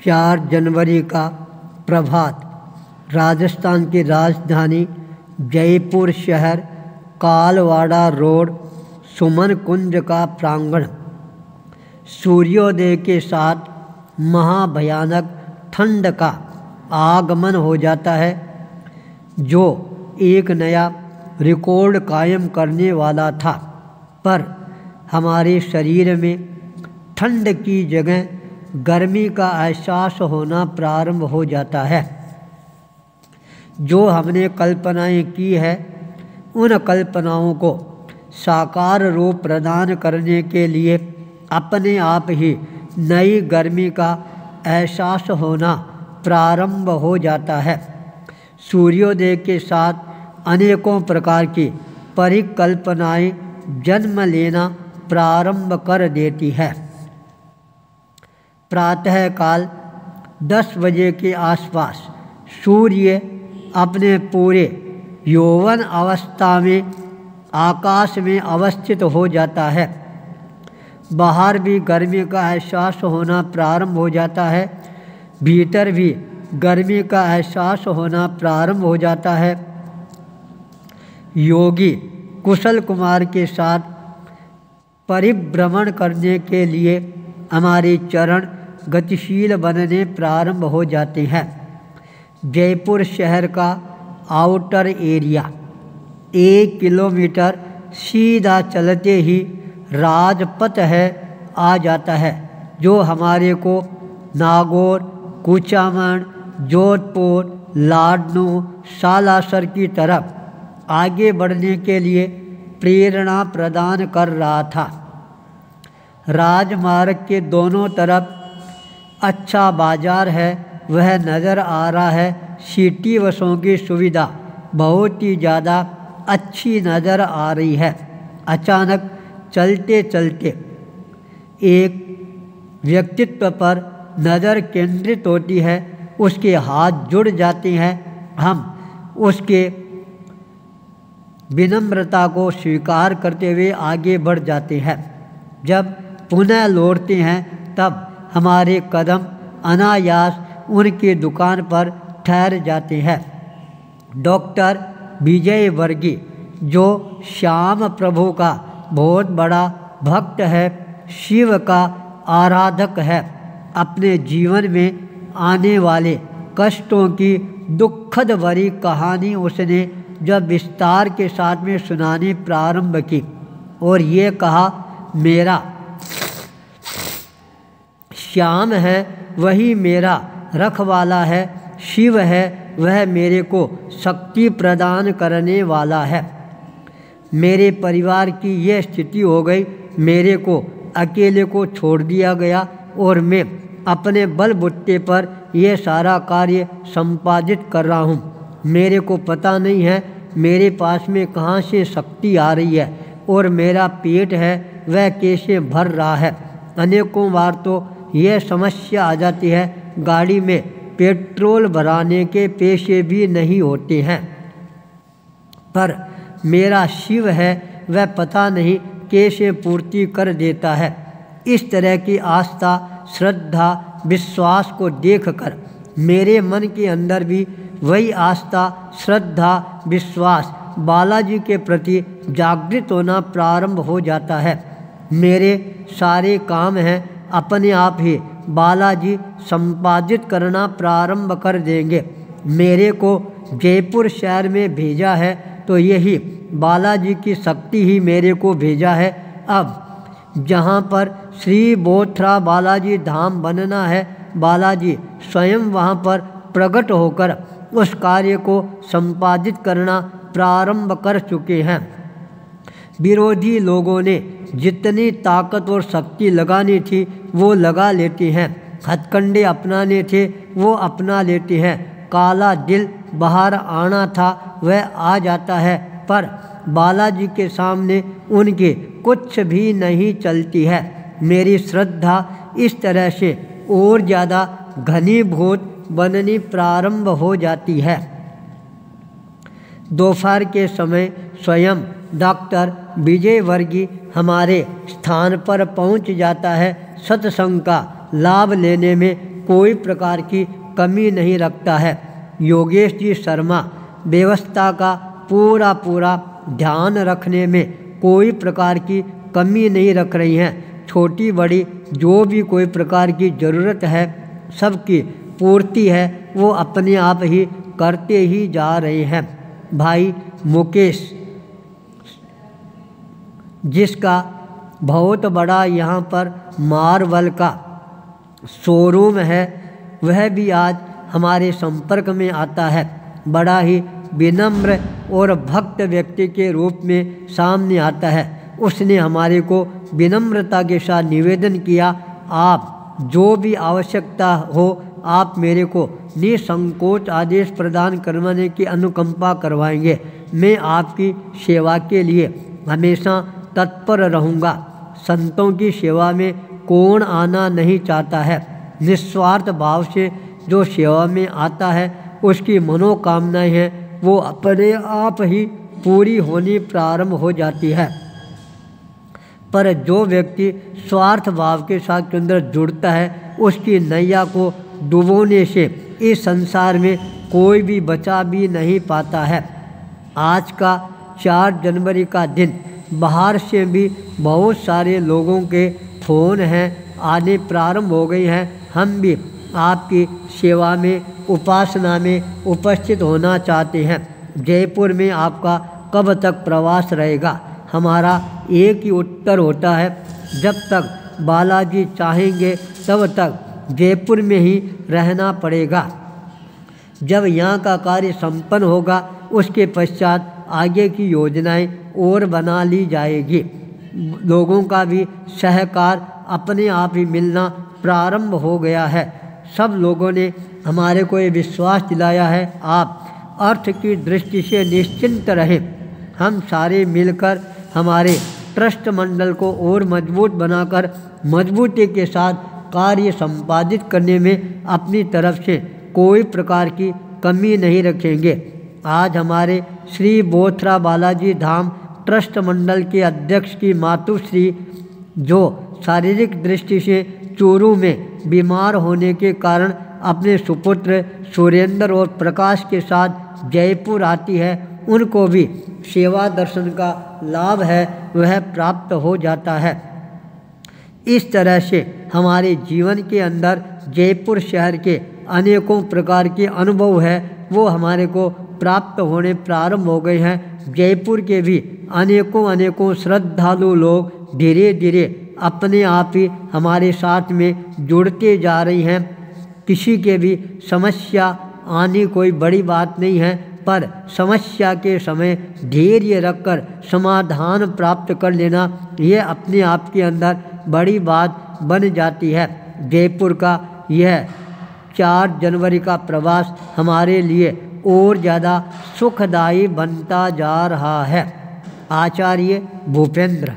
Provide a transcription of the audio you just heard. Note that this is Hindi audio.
4 जनवरी का प्रभात राजस्थान की राजधानी जयपुर शहर, कालवाड़ा रोड, सुमन कुंज का प्रांगण। सूर्योदय के साथ महाभयानक ठंड का आगमन हो जाता है, जो एक नया रिकॉर्ड कायम करने वाला था। पर हमारे शरीर में ठंड की जगह गर्मी का एहसास होना प्रारंभ हो जाता है। जो हमने कल्पनाएं की है, उन कल्पनाओं को साकार रूप प्रदान करने के लिए अपने आप ही नई गर्मी का एहसास होना प्रारंभ हो जाता है। सूर्योदय के साथ अनेकों प्रकार की परिकल्पनाएं जन्म लेना प्रारंभ कर देती है। प्रातःकाल 10 बजे के आसपास सूर्य अपने पूरे यौवन अवस्था में आकाश में अवस्थित हो जाता है। बाहर भी गर्मी का एहसास होना प्रारंभ हो जाता है, भीतर भी गर्मी का एहसास होना प्रारंभ हो जाता है। योगी कुशल कुमार के साथ परिभ्रमण करने के लिए हमारे चरण गतिशील बनने प्रारंभ हो जाते हैं। जयपुर शहर का आउटर एरिया 1 किलोमीटर सीधा चलते ही राजपथ है आ जाता है, जो हमारे को नागौर, कुचामन, जोधपुर, लाडनू, सालासर की तरफ आगे बढ़ने के लिए प्रेरणा प्रदान कर रहा था। राजमार्ग के दोनों तरफ अच्छा बाजार है, वह नज़र आ रहा है। सिटी बसों की सुविधा बहुत ही ज़्यादा अच्छी नज़र आ रही है। अचानक चलते चलते एक व्यक्तित्व पर नज़र केंद्रित होती है, उसके हाथ जुड़ जाते हैं। हम उसके विनम्रता को स्वीकार करते हुए आगे बढ़ जाते हैं। जब पुनः लौटते हैं, तब हमारे कदम अनायास उनकी दुकान पर ठहर जाते हैं। डॉक्टर विजय वर्गी, जो श्याम प्रभु का बहुत बड़ा भक्त है, शिव का आराधक है, अपने जीवन में आने वाले कष्टों की दुखद भरी कहानी उसने जब विस्तार के साथ में सुनानी प्रारंभ की और ये कहा, मेरा श्याम है वही मेरा रखवाला है, शिव है वह मेरे को शक्ति प्रदान करने वाला है। मेरे परिवार की यह स्थिति हो गई, मेरे को अकेले को छोड़ दिया गया और मैं अपने बलबूते पर यह सारा कार्य संपादित कर रहा हूँ। मेरे को पता नहीं है मेरे पास में कहाँ से शक्ति आ रही है और मेरा पेट है वह कैसे भर रहा है। अनेकों बार तो यह समस्या आ जाती है, गाड़ी में पेट्रोल भराने के पैसे भी नहीं होते हैं। पर मेरा शिव है वह पता नहीं कैसे पूर्ति कर देता है। इस तरह की आस्था, श्रद्धा, विश्वास को देखकर मेरे मन के अंदर भी वही आस्था, श्रद्धा, विश्वास बालाजी के प्रति जागृत होना प्रारंभ हो जाता है। मेरे सारे काम हैं अपने आप ही बालाजी संपादित करना प्रारंभ कर देंगे। मेरे को जयपुर शहर में भेजा है तो यही बालाजी की शक्ति ही मेरे को भेजा है। अब जहाँ पर श्री बोथरा बालाजी धाम बनना है, बालाजी स्वयं वहाँ पर प्रकट होकर उस कार्य को संपादित करना प्रारंभ कर चुके हैं। विरोधी लोगों ने जितनी ताकत और शक्ति लगानी थी वो लगा लेते हैं, हथकंडे अपनाने थे वो अपना लेते हैं, काला दिल बाहर आना था वह आ जाता है, पर बालाजी के सामने उनके कुछ भी नहीं चलती है। मेरी श्रद्धा इस तरह से और ज़्यादा घनीभूत बननी प्रारंभ हो जाती है। दोपहर के समय स्वयं डॉक्टर विजय वर्गी हमारे स्थान पर पहुंच जाता है। सत्संग का लाभ लेने में कोई प्रकार की कमी नहीं रखता है। योगेश जी शर्मा व्यवस्था का पूरा ध्यान रखने में कोई प्रकार की कमी नहीं रख रही हैं। छोटी बड़ी जो भी कोई प्रकार की ज़रूरत है सबकी पूर्ति है वो अपने आप ही करते ही जा रहे हैं। भाई मुकेश जिसका बहुत बड़ा यहाँ पर मार्बल का शोरूम है वह भी आज हमारे संपर्क में आता है। बड़ा ही विनम्र और भक्त व्यक्ति के रूप में सामने आता है। उसने हमारे को विनम्रता के साथ निवेदन किया, आप जो भी आवश्यकता हो आप मेरे को निसंकोच आदेश प्रदान करवाने की अनुकंपा करवाएंगे। मैं आपकी सेवा के लिए हमेशा तत्पर रहूँगा। संतों की सेवा में कौन आना नहीं चाहता है। निस्वार्थ भाव से जो सेवा में आता है उसकी मनोकामनाएं हैं वो अपने आप ही पूरी होनी प्रारंभ हो जाती है। पर जो व्यक्ति स्वार्थ भाव के साथ के अंदर जुड़ता है उसकी नैया को डुबोने से इस संसार में कोई भी बचा भी नहीं पाता है। आज का 4 जनवरी का दिन बाहर से भी बहुत सारे लोगों के फ़ोन हैं आने प्रारंभ हो गई हैं। हम भी आपकी सेवा में उपासना में उपस्थित होना चाहते हैं। जयपुर में आपका कब तक प्रवास रहेगा? हमारा एक ही उत्तर होता है, जब तक बालाजी चाहेंगे तब तक जयपुर में ही रहना पड़ेगा। जब यहाँ का कार्य संपन्न होगा उसके पश्चात आगे की योजनाएं और बना ली जाएगी। लोगों का भी सहकार अपने आप ही मिलना प्रारंभ हो गया है। सब लोगों ने हमारे को ये विश्वास दिलाया है, आप अर्थ की दृष्टि से निश्चिंत रहें। हम सारे मिलकर हमारे ट्रस्ट मंडल को और मजबूत बनाकर मजबूती के साथ कार्य संपादित करने में अपनी तरफ से कोई प्रकार की कमी नहीं रखेंगे। आज हमारे श्री बोथरा बालाजी धाम ट्रस्ट मंडल के अध्यक्ष की मातुश्री जो शारीरिक दृष्टि से चूरू में बीमार होने के कारण अपने सुपुत्र सुरेंद्र और प्रकाश के साथ जयपुर आती है, उनको भी सेवा दर्शन का लाभ है वह प्राप्त हो जाता है। इस तरह से हमारे जीवन के अंदर जयपुर शहर के अनेकों प्रकार के अनुभव है वो हमारे को प्राप्त होने प्रारंभ हो गए हैं। जयपुर के भी अनेकों श्रद्धालु लोग धीरे धीरे अपने आप ही हमारे साथ में जुड़ते जा रही हैं। किसी के भी समस्या आनी कोई बड़ी बात नहीं है, पर समस्या के समय धैर्य रखकर समाधान प्राप्त कर लेना ये अपने आप के अंदर बड़ी बात बन जाती है। जयपुर का यह 4 जनवरी का प्रवास हमारे लिए और ज़्यादा सुखदायी बनता जा रहा है। आचार्य भूपेंद्र।